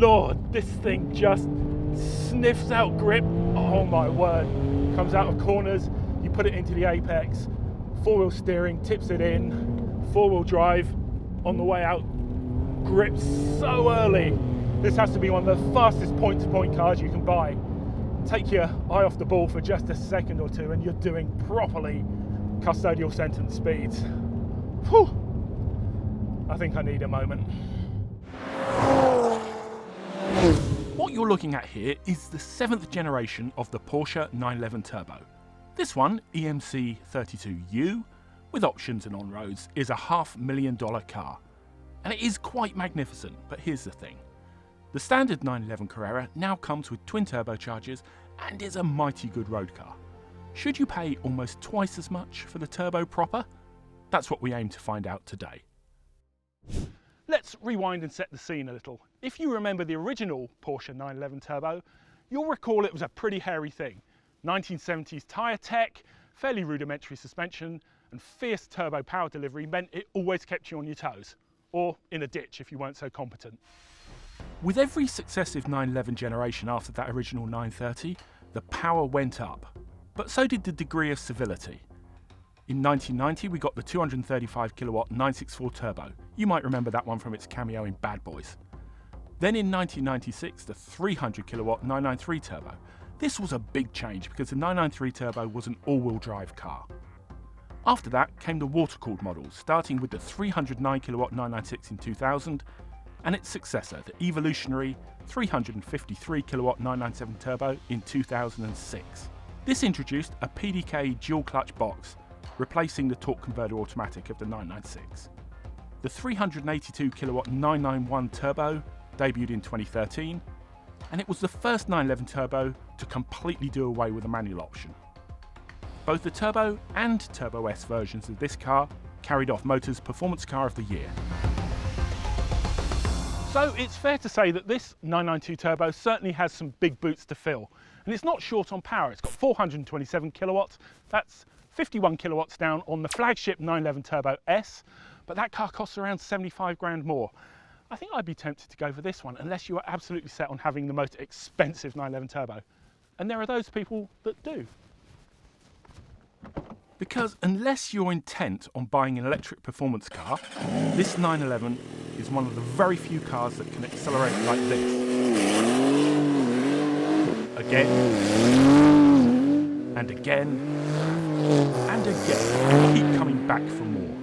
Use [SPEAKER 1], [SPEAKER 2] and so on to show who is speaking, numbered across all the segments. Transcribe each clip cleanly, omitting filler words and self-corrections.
[SPEAKER 1] lord, this thing just sniffs out grip. Oh my word. Comes out of corners, you put it into the apex, four-wheel steering, tips it in, four-wheel drive, on the way out, grips so early. This has to be one of the fastest point-to-point cars you can buy. Take your eye off the ball for just a second or two and you're doing properly custodial sentence speeds. Whew. I think I need a moment. What you're looking at here is the 7th generation of the Porsche 911 Turbo. This one, EMC 32U, with options and on-roads, is a $500,000 car. And it is quite magnificent, but here's the thing. The standard 911 Carrera now comes with twin turbochargers and is a mighty good road car. Should you pay almost twice as much for the Turbo proper? That's what we aim to find out today. Let's rewind and set the scene a little. If you remember the original Porsche 911 Turbo, you'll recall it was a pretty hairy thing. 1970s tyre tech, fairly rudimentary suspension, and fierce turbo power delivery meant it always kept you on your toes, or in a ditch if you weren't so competent. With every successive 911 generation after that original 930, the power went up, but so did the degree of civility. In 1990 we got the 235 kilowatt 964 Turbo. You might remember that one from its cameo in Bad Boys. Then in 1996 the 300 kilowatt 993 Turbo. This was a big change because the 993 Turbo was an all-wheel drive car. After that came the water-cooled models, starting with the 309 kilowatt 996 in 2000 and its successor, the evolutionary 353 kilowatt 997 Turbo in 2006. This introduced a PDK dual-clutch box, replacing the torque converter automatic of the 996. The 382 kilowatt 991 Turbo debuted in 2013, and it was the first 911 Turbo to completely do away with the manual option. Both the Turbo and Turbo S versions of this car carried off Motor's Performance Car of the Year. So it's fair to say that this 992 Turbo certainly has some big boots to fill, and it's not short on power. It's got 427 kilowatts, that's 51 kilowatts down on the flagship 911 Turbo S, but that car costs around 75 grand more. I think I'd be tempted to go for this one unless you are absolutely set on having the most expensive 911 Turbo. And there are those people that do. Because unless you're intent on buying an electric performance car, this 911 is one of the very few cars that can accelerate like this. Again, and again, and again. Keep coming back for more.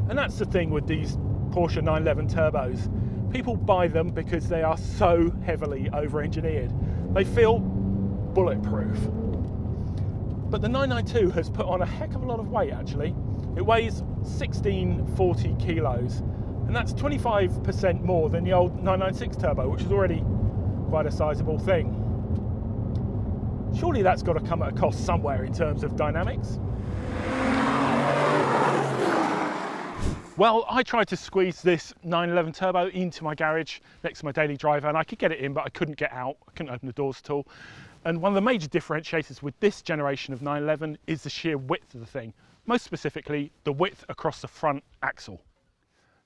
[SPEAKER 1] And that's the thing with these Porsche 911 Turbos. People buy them because they are so heavily over-engineered. They feel bulletproof. But the 992 has put on a heck of a lot of weight actually. It weighs 1640 kilos, and that's 25% more than the old 996 Turbo, which is already quite a sizable thing. Surely that's got to come at a cost somewhere in terms of dynamics. Well, I tried to squeeze this 911 Turbo into my garage next to my daily driver, and I could get it in, but I couldn't get out. I couldn't open the doors at all. And one of the major differentiators with this generation of 911 is the sheer width of the thing. Most specifically, the width across the front axle.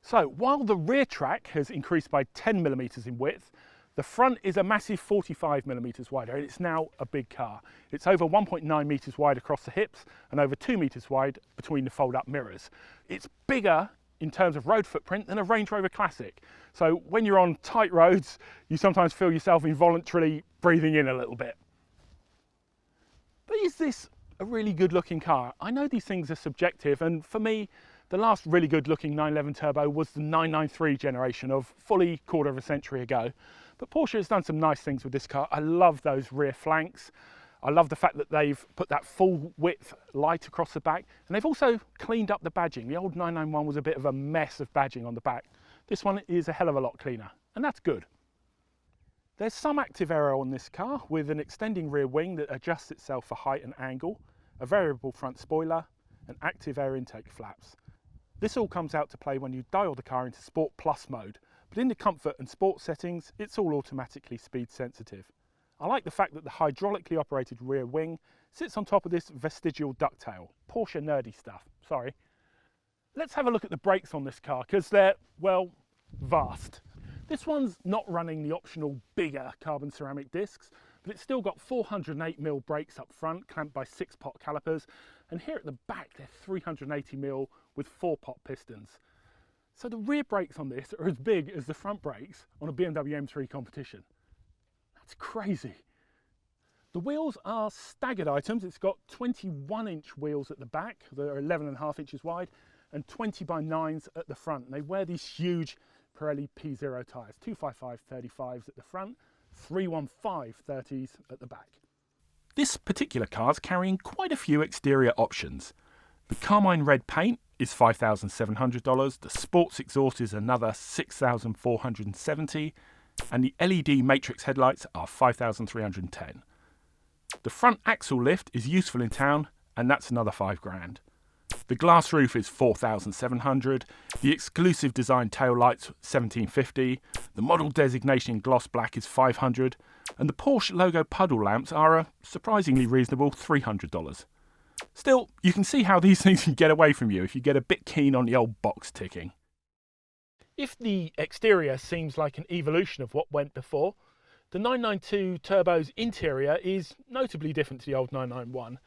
[SPEAKER 1] So while the rear track has increased by 10 millimeters in width, the front is a massive 45 millimeters wider, and it's now a big car. It's over 1.9 meters wide across the hips and over 2 meters wide between the fold-up mirrors. It's bigger in terms of road footprint than a Range Rover Classic. So when you're on tight roads, you sometimes feel yourself involuntarily breathing in a little bit. But is this a really good looking car? I know these things are subjective, and for me, the last really good looking 911 Turbo was the 993 generation of fully quarter of a century ago. But Porsche has done some nice things with this car. I love those rear flanks. I love the fact that they've put that full width light across the back, and they've also cleaned up the badging. The old 991 was a bit of a mess of badging on the back. This one is a hell of a lot cleaner, and that's good. There's some active aero on this car with an extending rear wing that adjusts itself for height and angle, a variable front spoiler, and active air intake flaps. This all comes out to play when you dial the car into Sport Plus mode, but in the comfort and sport settings, it's all automatically speed sensitive. I like the fact that the hydraulically operated rear wing sits on top of this vestigial ducktail. Porsche nerdy stuff, sorry. Let's have a look at the brakes on this car, because they're, well, vast. This one's not running the optional bigger carbon ceramic discs, but it's still got 408mm brakes up front, clamped by 6-pot calipers, and here at the back they're 380mm with 4-pot pistons. So the rear brakes on this are as big as the front brakes on a BMW M3 competition. That's crazy. The wheels are staggered items. It's got 21-inch wheels at the back that are 11.5 inches wide and 20x9s at the front. And they wear these huge Pirelli P0 tyres, 255 35s at the front, 315 30s at the back. This particular car's carrying quite a few exterior options. The carmine red paint is $5,700, the sports exhaust is another $6,470, and the LED matrix headlights are $5,310. The front axle lift is useful in town, and that's another $5,000. The glass roof is $4,700, the exclusive design tail lights $1,750, the model designation in gloss black is $500, and the Porsche logo puddle lamps are a surprisingly reasonable $300. Still, you can see how these things can get away from you if you get a bit keen on the old box ticking. If the exterior seems like an evolution of what went before, the 992 Turbo's interior is notably different to the old 991.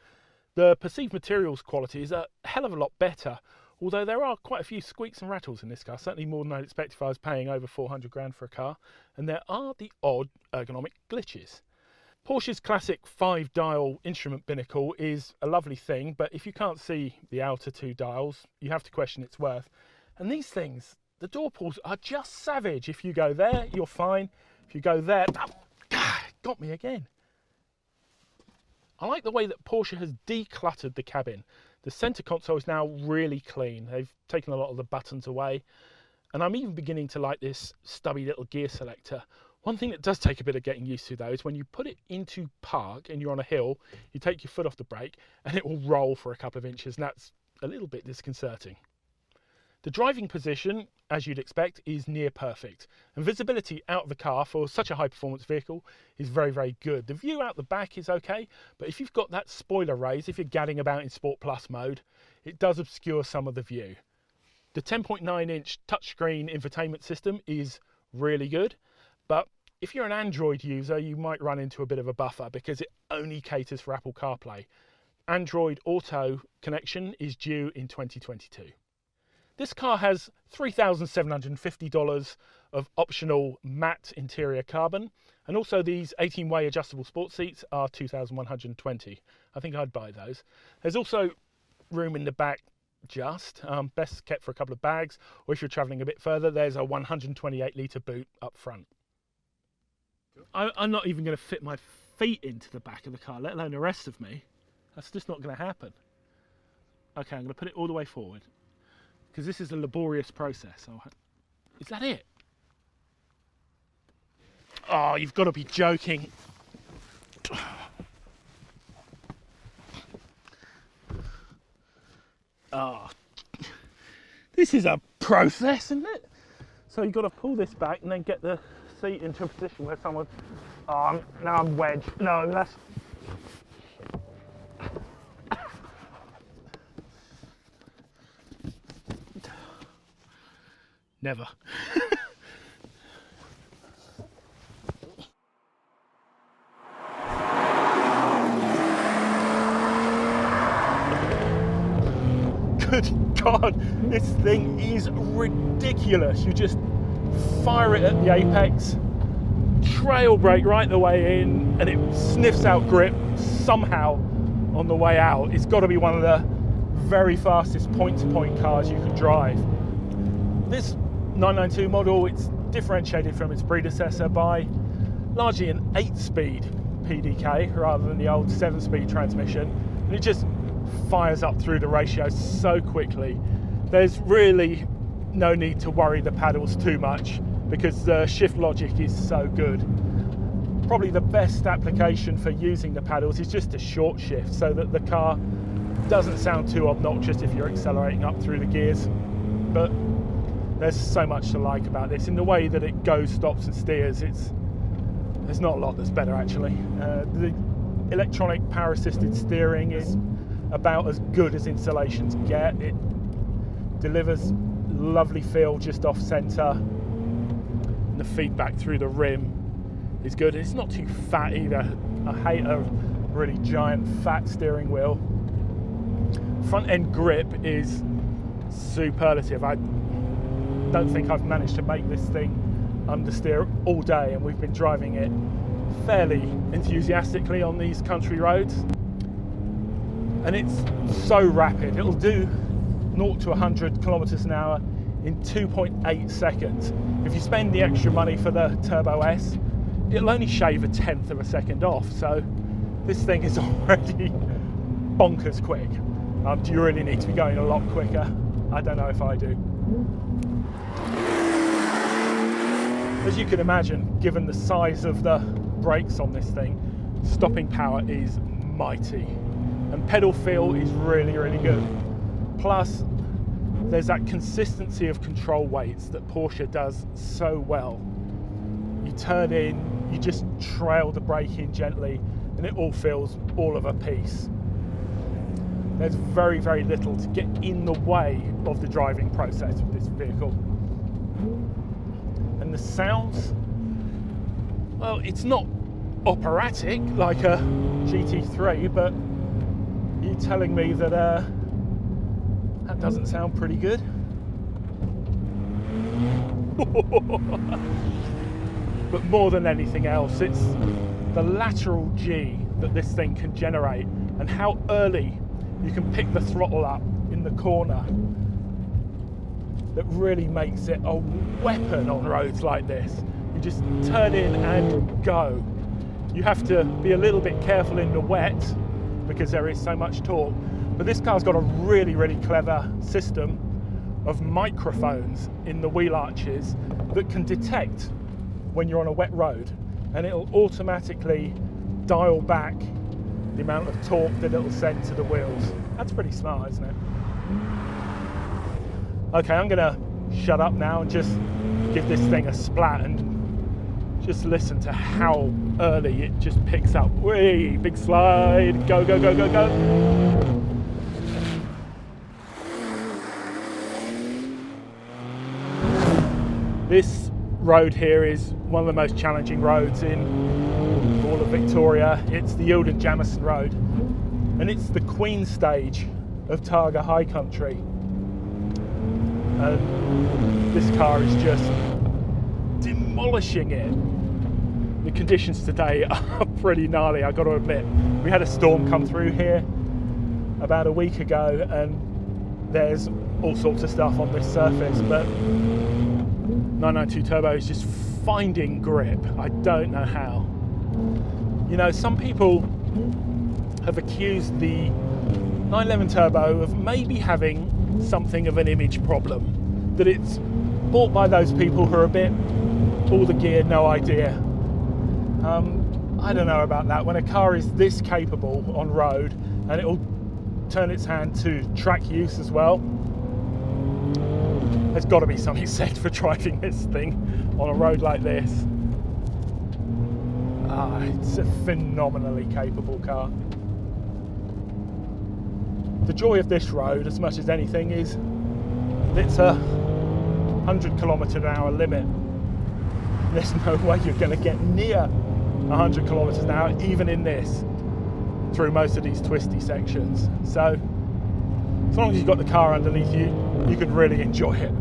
[SPEAKER 1] The perceived materials quality is a hell of a lot better, although there are quite a few squeaks and rattles in this car, certainly more than I'd expect if I was paying over $400 for a car, and there are the odd ergonomic glitches. Porsche's classic 5-dial instrument binnacle is a lovely thing, but if you can't see the outer 2 dials, you have to question its worth. And these things, the door pulls are just savage. If you go there, you're fine. If you go there, got me again. I like the way that Porsche has decluttered the cabin. The centre console is now really clean. They've taken a lot of the buttons away. And I'm even beginning to like this stubby little gear selector. One thing that does take a bit of getting used to though is when you put it into park and you're on a hill, you take your foot off the brake and it will roll for a couple of inches, and that's a little bit disconcerting. The driving position, as you'd expect, is near perfect, and visibility out of the car for such a high performance vehicle is very, very good. The view out the back is okay, but if you've got that spoiler raised, if you're gadding about in Sport Plus mode, it does obscure some of the view. The 10.9-inch touchscreen infotainment system is really good, but if you're an Android user, you might run into a bit of a buffer because it only caters for Apple CarPlay. Android Auto connection is due in 2022. This car has $3,750 of optional matte interior carbon, and also these 18-way adjustable sports seats are $2,120. I think I'd buy those. There's also room in the back, best kept for a couple of bags, or if you're travelling a bit further, there's a 128-litre boot up front. I'm not even going to fit my feet into the back of the car, let alone the rest of me. That's just not going to happen. Okay, I'm going to put it all the way forward, because this is a laborious process. Is that it? Oh, you've got to be joking. Oh, this is a process, isn't it? So you've got to pull this back and then get the seat into a position where someone... Oh, now I'm wedged. No, that's... Never. Good God, this thing is ridiculous. You just fire it at the apex, trail brake right the way in, and it sniffs out grip somehow on the way out. It's got to be one of the very fastest point-to-point cars you can drive. This 992 model, it's differentiated from its predecessor by largely an 8-speed PDK rather than the old 7-speed transmission, and it just fires up through the ratio so quickly. There's really no need to worry the paddles too much because the shift logic is so good. Probably the best application for using the paddles is just a short shift so that the car doesn't sound too obnoxious if you're accelerating up through the gears. But there's so much to like about this. In the way that it goes, stops and steers, there's not a lot that's better actually. The electronic power assisted steering is about as good as installations get. It delivers lovely feel just off centre. and the feedback through the rim is good. It's not too fat either. I hate a really giant fat steering wheel. Front end grip is superlative. I don't think I've managed to make this thing understeer all day, and we've been driving it fairly enthusiastically on these country roads. And it's so rapid. It'll do 0 to 100 kilometers an hour in 2.8 seconds. If you spend the extra money for the Turbo S, it'll only shave 1/10 of a second off. So this thing is already bonkers quick. Do you really need to be going a lot quicker? I don't know if I do. As you can imagine, given the size of the brakes on this thing, stopping power is mighty. And pedal feel is really, really good. Plus, there's that consistency of control weights that Porsche does so well. You turn in, you just trail the brake in gently, and it all feels all of a piece. There's very, very little to get in the way of the driving process with this vehicle. And the sounds, well, it's not operatic like a GT3, but you're telling me that that doesn't sound pretty good. But more than anything else, it's the lateral G that this thing can generate and how early you can pick the throttle up in the corner that really makes it a weapon on roads like this. You just turn in and go. You have to be a little bit careful in the wet because there is so much torque. But this car's got a really, really clever system of microphones in the wheel arches that can detect when you're on a wet road, and it'll automatically dial back the amount of torque that it'll send to the wheels. That's pretty smart, isn't it? Okay, I'm gonna shut up now and just give this thing a splat and just listen to how early it just picks up. Whee, big slide, go, go, go, go, go. This road here is one of the most challenging roads in all of Victoria. It's the Eildon Jamison Road, and it's the Queen stage of Targa High Country. And this car is just demolishing it. The conditions today are pretty gnarly, I got to admit. We had a storm come through here about a week ago, and there's all sorts of stuff on this surface, but 992 Turbo is just finding grip. I don't know how. You know, some people have accused the 911 Turbo of maybe having something of an image problem, that it's bought by those people who are a bit all the gear, no idea. I don't know about that. When a car is this capable on road and it'll turn its hand to track use as well, there's got to be something said for driving this thing on a road like this. It's a phenomenally capable car. The joy of this road, as much as anything, is it's a 100 kilometre an hour limit. There's no way you're going to get near 100 kilometres an hour, even in this, through most of these twisty sections. So, as long as you've got the car underneath you, you can really enjoy it.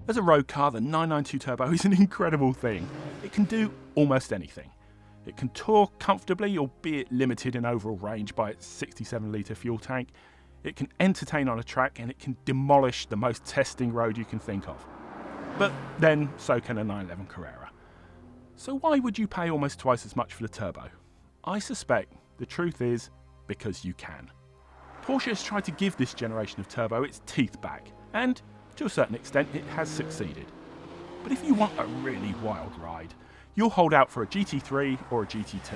[SPEAKER 1] As a road car, the 992 Turbo is an incredible thing. It can do almost anything. It can tour comfortably, albeit limited in overall range by its 67 litre fuel tank. It can entertain on a track, and it can demolish the most testing road you can think of. But then, so can a 911 Carrera. So why would you pay almost twice as much for the Turbo? I suspect the truth is because you can. Porsche has tried to give this generation of Turbo its teeth back, and to a certain extent it has succeeded. But if you want a really wild ride, you'll hold out for a GT3 or a GT2.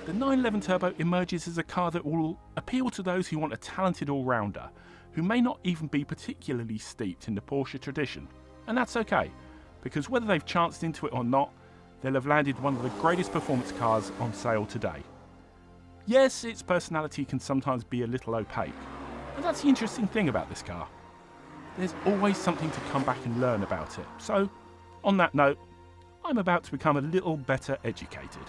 [SPEAKER 1] The 911 Turbo emerges as a car that will appeal to those who want a talented all-rounder, who may not even be particularly steeped in the Porsche tradition. And that's okay, because whether they've chanced into it or not, they'll have landed one of the greatest performance cars on sale today. Yes, its personality can sometimes be a little opaque, and that's the interesting thing about this car. There's always something to come back and learn about it, so On that note, I'm about to become a little better educated.